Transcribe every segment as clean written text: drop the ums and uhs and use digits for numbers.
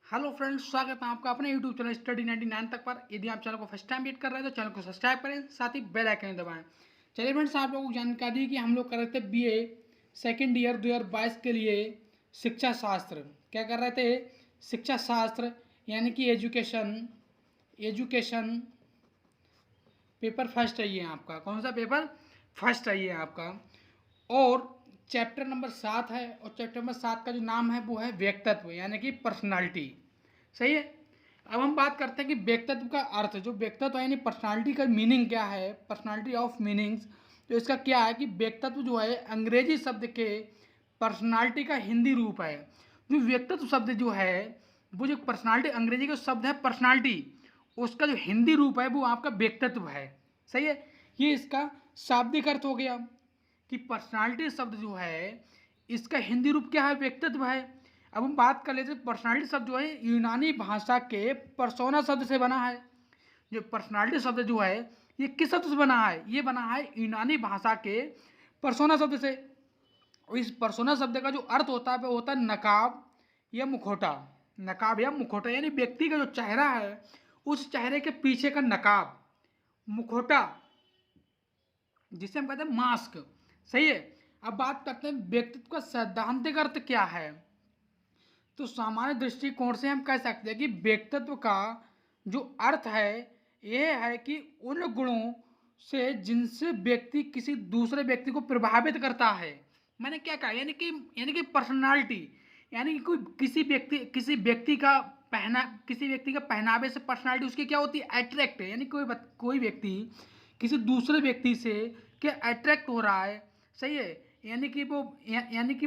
Hello friends, स्वागत है आपका अपने यूट्यूब चैनल स्टडी 99 तक पर। यदि आप चैनल को फर्स्ट टाइम विजिट कर रहे हैं तो चैनल को सब्सक्राइब करें, साथ ही बेल आइकन दबाएं। चलिए फ्रेंड्स, आप लोगों को जानकारी कि हम लोग कर रहे थे बीए सेकेंड ईयर 2022 के लिए शिक्षा शास्त्र। क्या कर रहे थे? शिक्षा शास्त्र, यानी कि एजुकेशन। एजुकेशन पेपर फर्स्ट है ये आपका। कौन सा पेपर फर्स्ट है ये आपका? और चैप्टर नंबर 7 है, और चैप्टर नंबर 7 का जो नाम है वो है व्यक्तित्व, यानी कि पर्सनालिटी। सही है। अब हम बात करते हैं कि व्यक्तित्व का अर्थ, जो व्यक्तित्व यानी पर्सनालिटी का मीनिंग क्या है, पर्सनालिटी ऑफ मीनिंग्स। तो इसका क्या है कि व्यक्तित्व जो है अंग्रेजी शब्द के पर्सनालिटी का हिंदी रूप है। जो व्यक्तित्व शब्द जो है, वो जो पर्सनालिटी अंग्रेजी का शब्द है पर्सनालिटी, उसका जो हिंदी रूप है वो आपका व्यक्तित्व है। सही है। ये इसका शाब्दिक अर्थ हो गया कि पर्सनालिटी शब्द जो है इसका हिंदी रूप क्या है? व्यक्तित्व है। अब हम बात कर लेते हैं, पर्सनालिटी शब्द जो है यूनानी भाषा के पर्सोना शब्द से बना है। जो पर्सनालिटी शब्द जो है ये किस शब्द से बना है? ये बना है यूनानी भाषा के पर्सोना शब्द से। और इस पर्सोना शब्द का जो अर्थ होता है वो होता है नकाब या मुखौटा। नकाब या मुखौटा यानी व्यक्ति का जो चेहरा है उस चेहरे के पीछे का नकाब, मुखौटा, जिसे हम कहते हैं मास्क। सही है। अब बात करते हैं व्यक्तित्व का सैद्धांतिक अर्थ क्या है। तो सामान्य दृष्टिकोण से हम कह सकते हैं कि व्यक्तित्व का जो अर्थ है यह है कि उन गुणों से जिनसे व्यक्ति किसी दूसरे व्यक्ति को प्रभावित करता है। मैंने क्या कहा? यानी कि पर्सनालिटी, यानी कि कोई किसी व्यक्ति का किसी व्यक्ति का पहनावे से पर्सनालिटी उसकी क्या होती है? अट्रैक्ट है। यानी कोई व्यक्ति किसी दूसरे व्यक्ति से क्या अट्रैक्ट हो रहा है। सही है। यानी कि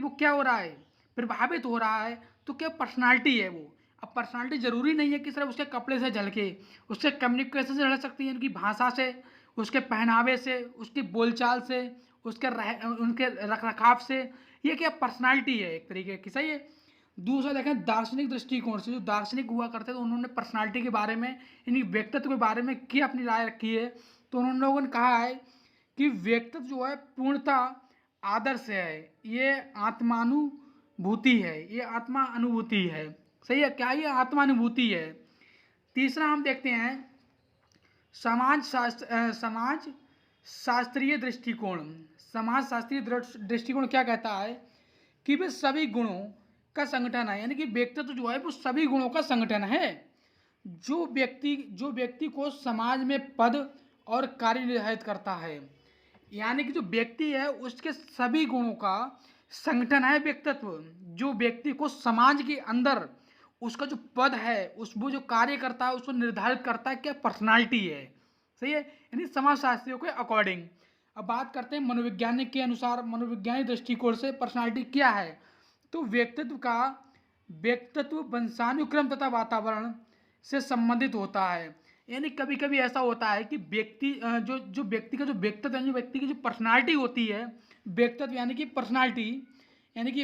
वो क्या हो रहा है? प्रभावित हो रहा है। तो क्या पर्सनालिटी है वो। अब पर्सनालिटी जरूरी नहीं है कि सिर्फ उसके कपड़े से झलके, उससे कम्युनिकेशन से झलक सकती है, उनकी भाषा से, उसके पहनावे से, उसकी बोलचाल से, उनके रख रखाव से। ये क्या पर्सनालिटी है एक तरीके की। सही है। दूसरा देखें दार्शनिक दृष्टिकोण से, जो दार्शनिक हुआ करते थे उन्होंने पर्सनालिटी के बारे में, यानी व्यक्तित्व के बारे में क्या अपनी राय रखी है। तो उन लोगों ने कहा है कि व्यक्तित्व जो है पूर्णता आदर्श है, ये आत्मानुभूति है, ये आत्मा अनुभूति है। सही है। क्या ये आत्मानुभूति है? तीसरा हम देखते हैं समाज शास्त्रीय दृष्टिकोण। समाज शास्त्रीय दृष्टिकोण क्या कहता है कि वे सभी गुणों का संगठन है। यानी कि व्यक्तित्व जो है वो सभी गुणों का संगठन है। जो व्यक्ति को समाज में पद और कार्य निर्धारित करता है। यानी कि जो व्यक्ति है उसके सभी गुणों का संगठन है व्यक्तित्व। जो व्यक्ति को समाज के अंदर उसका जो पद है, उस वो जो कार्य करता है उसको निर्धारित करता है, क्या पर्सनालिटी है। सही है। यानी समाजशास्त्रियों के अकॉर्डिंग। अब बात करते हैं मनोवैज्ञानिक के अनुसार, मनोवैज्ञानिक दृष्टिकोण से पर्सनालिटी क्या है। तो व्यक्तित्व वंशानुक्रम तथा वातावरण से संबंधित होता है। यानी कभी कभी ऐसा होता है कि जो व्यक्ति का जो व्यक्तित्व यानी व्यक्ति की जो पर्सनालिटी होती है, व्यक्तित्व यानी कि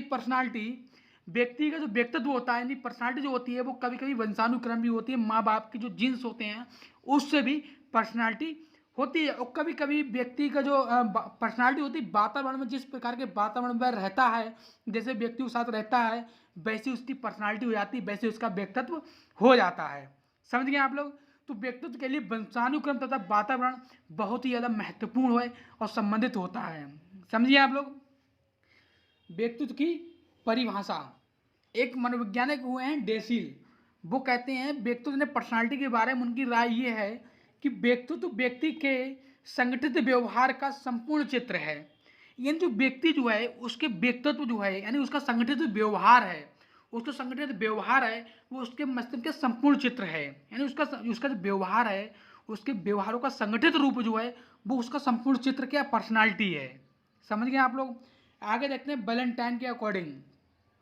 पर्सनालिटी व्यक्ति का जो व्यक्तित्व होता है यानी पर्सनालिटी जो होती है वो कभी कभी वंशानुक्रम भी होती है। माँ बाप के जो जीन्स होते हैं उससे भी पर्सनालिटी होती है। और कभी कभी व्यक्ति का जो पर्सनालिटी होती है वातावरण में, जिस प्रकार के वातावरण में रहता है, जैसे व्यक्ति के साथ रहता है वैसी उसकी पर्सनालिटी हो जाती है, वैसे उसका व्यक्तित्व हो जाता है। समझ गए आप लोग? तो व्यक्तित्व के लिए वंशानुक्रम तथा वातावरण बहुत ही ज़्यादा महत्वपूर्ण है और संबंधित होता है। समझिए आप लोग। व्यक्तित्व की परिभाषा, एक मनोवैज्ञानिक हुए हैं डेसिल, वो कहते हैं व्यक्तित्व ने पर्सनालिटी के बारे में उनकी राय ये है कि व्यक्तित्व व्यक्ति के संगठित व्यवहार का संपूर्ण चित्र है। यानी जो व्यक्ति जो है उसके व्यक्तित्व जो है यानी उसका संगठित व्यवहार है, उसका संगठित व्यवहार है वो उसके मस्तिष्क के संपूर्ण चित्र है। यानी उसका उसका जो व्यवहार है, उसके व्यवहारों का संगठित रूप जो है वो उसका संपूर्ण चित्र क्या पर्सनालिटी है। समझ गए आप लोग? आगे देखते हैं बैलेंटाइन के अकॉर्डिंग।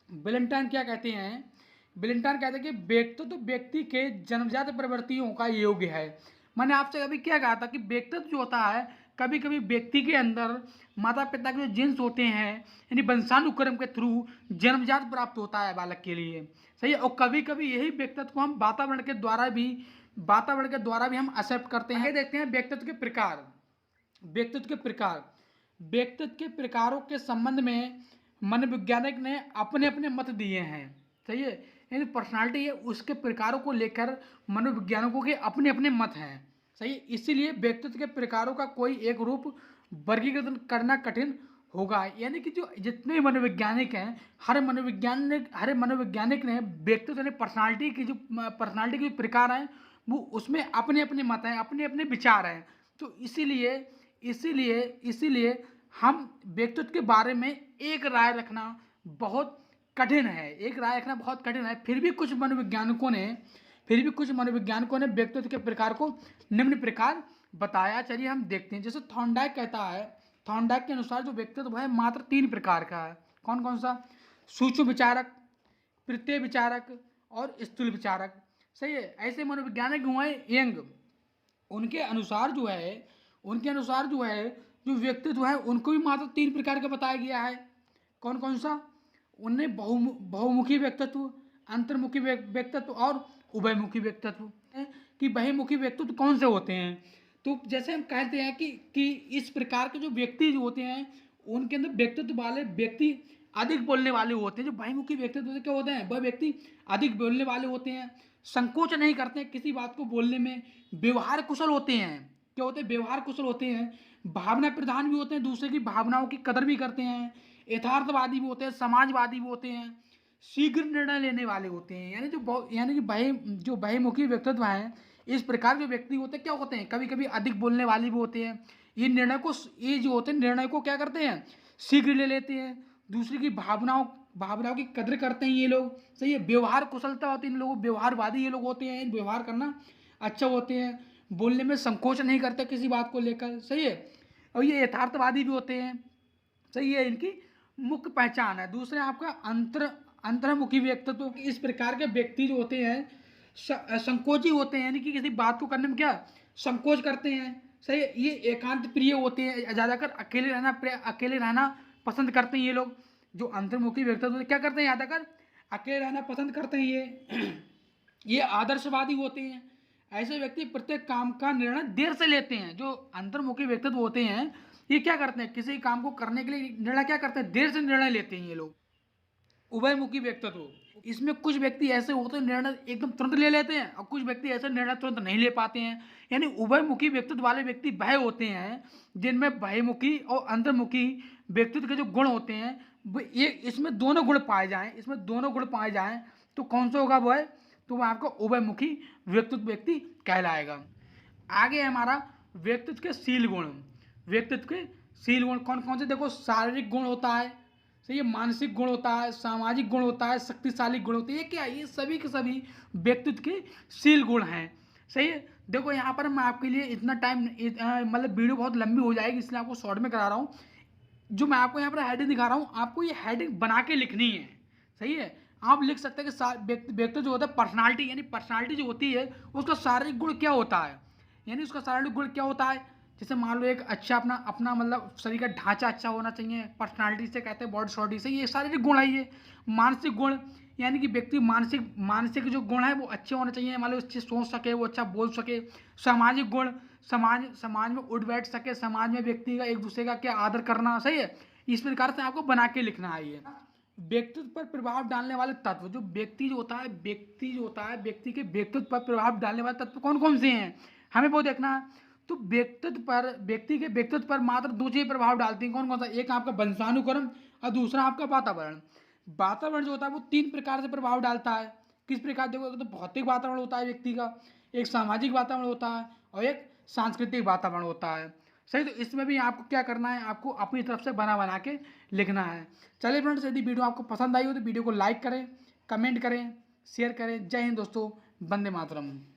बैलेंटाइन क्या कहते हैं? बैलेंटाइन कहते हैं कि व्यक्तित्व तो व्यक्ति के जन्मजात प्रवृत्तियों का योग्य है। मैंने आपसे अभी क्या कहा था कि व्यक्तित्व जो होता है कभी कभी व्यक्ति के अंदर माता पिता के जो जीन्स होते हैं यानी वंशानुक्रम के थ्रू जन्मजात प्राप्त होता है बालक के लिए। सही है। और कभी कभी यही व्यक्तित्व को हम वातावरण के द्वारा भी हम एक्सेप्ट करते हैं। आगे देखते हैं व्यक्तित्व के प्रकार। व्यक्तित्व के प्रकार, व्यक्तित्व के प्रकारों के संबंध में मनोवैज्ञानिक ने अपने अपने मत दिए हैं। सही है। यानी पर्सनालिटी है उसके प्रकारों को लेकर मनोवैज्ञानिकों के अपने अपने मत हैं। सही, इसीलिए व्यक्तित्व के प्रकारों का कोई एक रूप वर्गीकृत करना कठिन होगा। यानी कि जो जितने मनोवैज्ञानिक हैं, हर मनोवैज्ञानिक ने व्यक्तित्व यानी पर्सनालिटी के जो प्रकार हैं वो उसमें अपने अपने मत हैं, अपने अपने विचार हैं। तो इसीलिए हम व्यक्तित्व के बारे में एक राय रखना बहुत कठिन है। फिर भी कुछ मनोवैज्ञानिकों ने व्यक्तित्व के प्रकार को निम्न प्रकार बताया। चलिए हम देखते हैं। जैसे थॉर्नडाइक कहता है, थॉर्नडाइक के अनुसार जो व्यक्तित्व है मात्र 3 प्रकार का है। कौन कौन सा? सूक्ष्म विचारक, प्रत्यय विचारक और स्थूल विचारक। सही है। ऐसे मनोवैज्ञानिक हुए यंग, उनके अनुसार जो है जो व्यक्तित्व है उनको भी मात्र 3 प्रकार का बताया गया है। कौन कौन सा? उनने बहुमुखी व्यक्तित्व, अंतर्मुखी व्यक्तित्व और उभयमुखी व्यक्तित्व। कि बहिर्मुखी व्यक्तित्व कौन से होते हैं? तो जैसे हम कहते हैं कि इस प्रकार के जो व्यक्ति जो होते हैं उनके अंदर व्यक्तित्व वाले व्यक्ति अधिक बोलने वाले होते हैं। जो बहिर्मुखी व्यक्तित्व होते क्या होते हैं? वह व्यक्ति अधिक बोलने वाले होते हैं, संकोच नहीं करते हैं किसी बात को बोलने में, व्यवहार कुशल होते हैं। क्या होते हैं? व्यवहार कुशल होते हैं, भावना प्रधान भी होते हैं, दूसरे की भावनाओं की कदर भी करते हैं, यथार्थवादी भी होते हैं, समाजवादी भी होते हैं, शीघ्र निर्णय लेने वाले होते हैं। यानी कि जो बहिर्मुखी व्यक्तित्व हैं इस प्रकार के व्यक्ति होते क्या होते हैं? कभी कभी अधिक बोलने वाले भी होते हैं। ये जो होते हैं निर्णय को क्या करते हैं? शीघ्र ले लेते हैं, दूसरे की भावनाओं की कदर करते हैं ये लोग। सही है। व्यवहार कुशलता होती है इन लोगों, व्यवहारवादी ये लोग होते हैं, व्यवहार करना अच्छा होते हैं, बोलने में संकोच नहीं करते किसी बात को लेकर। सही है। और ये यथार्थवादी भी होते हैं। सही है। इनकी मुख्य पहचान है। दूसरे आपका अंतर्मुखी व्यक्तित्व। इस प्रकार के व्यक्ति जो होते हैं संकोची होते हैं, यानी कि किसी बात को करने में क्या संकोच करते हैं। सही है। ये एकांत प्रिय होते हैं, ज़्यादातर अकेले रहना पसंद करते हैं ये लोग। जो अंतर्मुखी व्यक्तित्व क्या करते हैं? ज़्यादातर अकेले रहना पसंद करते हैं ये आदर्शवादी होते हैं। ऐसे व्यक्ति प्रत्येक काम का निर्णय देर से लेते हैं। जो अंतर्मुखी व्यक्तित्व होते हैं ये क्या करते हैं? किसी काम को करने के लिए निर्णय क्या करते हैं? देर से निर्णय लेते हैं ये लोग। उभयमुखी व्यक्तित्व, इसमें कुछ व्यक्ति ऐसे होते हैं निर्णय एकदम तुरंत ले लेते हैं और कुछ व्यक्ति ऐसे निर्णय तुरंत नहीं ले पाते हैं। यानी उभयमुखी व्यक्तित्व वाले व्यक्ति वह होते हैं जिनमें बहिर्मुखी और अंतर्मुखी व्यक्तित्व के जो गुण होते हैं वो ये इसमें दोनों गुण पाए जाएं तो कौन सा होगा? वो है तो वह आपको उभयमुखी व्यक्ति कहलाएगा। आगे है हमारा व्यक्तित्व के शील गुण। कौन कौन से? देखो, शारीरिक गुण होता है, सही है, मानसिक गुण होता है, सामाजिक गुण होता है, शक्तिशाली गुण होते हैं। ये क्या? ये सभी के सभी व्यक्तित्व के शील गुण हैं। सही है। देखो यहाँ पर मैं आपके लिए इतना टाइम मतलब वीडियो बहुत लंबी हो जाएगी इसलिए आपको शॉर्ट में करा रहा हूँ। जो मैं आपको यहाँ पर हेडिंग दिखा रहा हूँ आपको ये हेडिंग बना के लिखनी है। सही है। आप लिख सकते हैं कि व्यक्तित्व जो होता है पर्सनालिटी, यानी पर्सनालिटी जो होती है उसका शारीरिक गुण क्या होता है, यानी उसका शारीरिक गुण क्या होता है। जैसे मान लो एक अच्छा अपना मतलब शरीर का ढांचा अच्छा होना चाहिए, पर्सनालिटी से कहते हैं बॉडी शॉडी से, ये शारीरिक गुण है। ये मानसिक गुण, यानी कि व्यक्ति मानसिक जो गुण है वो अच्छे होने चाहिए, मान लो अच्छे सोच सके, वो अच्छा बोल सके। सामाजिक गुण, समाज में उठ बैठ सके, समाज में व्यक्ति का एक दूसरे का क्या आदर करना। सही है। इस प्रकार से आपको बना के लिखना है। ये व्यक्तित्व पर प्रभाव डालने वाले तत्व, जो व्यक्ति होता है व्यक्ति के व्यक्तित्व पर प्रभाव डालने वाले तत्व कौन कौन से हैं हमें वो देखना है। तो व्यक्ति के व्यक्तित्व पर मात्र 2 चीजें प्रभाव डालती हैं। कौन कौन सा? एक आपका वंशानुक्रम और दूसरा आपका वातावरण जो होता है वो 3 प्रकार से प्रभाव डालता है। किस प्रकार? देखो, तो भौतिक वातावरण होता है व्यक्ति का, एक सामाजिक वातावरण होता है और एक सांस्कृतिक वातावरण होता है। सही। तो इसमें भी आपको क्या करना है? आपको अपनी तरफ से बना के लिखना है। चलिए फ्रेंड्स, यदि वीडियो आपको पसंद आई हो तो वीडियो को लाइक करें, कमेंट करें, शेयर करें। जय हिंद दोस्तों, वंदे मातरम।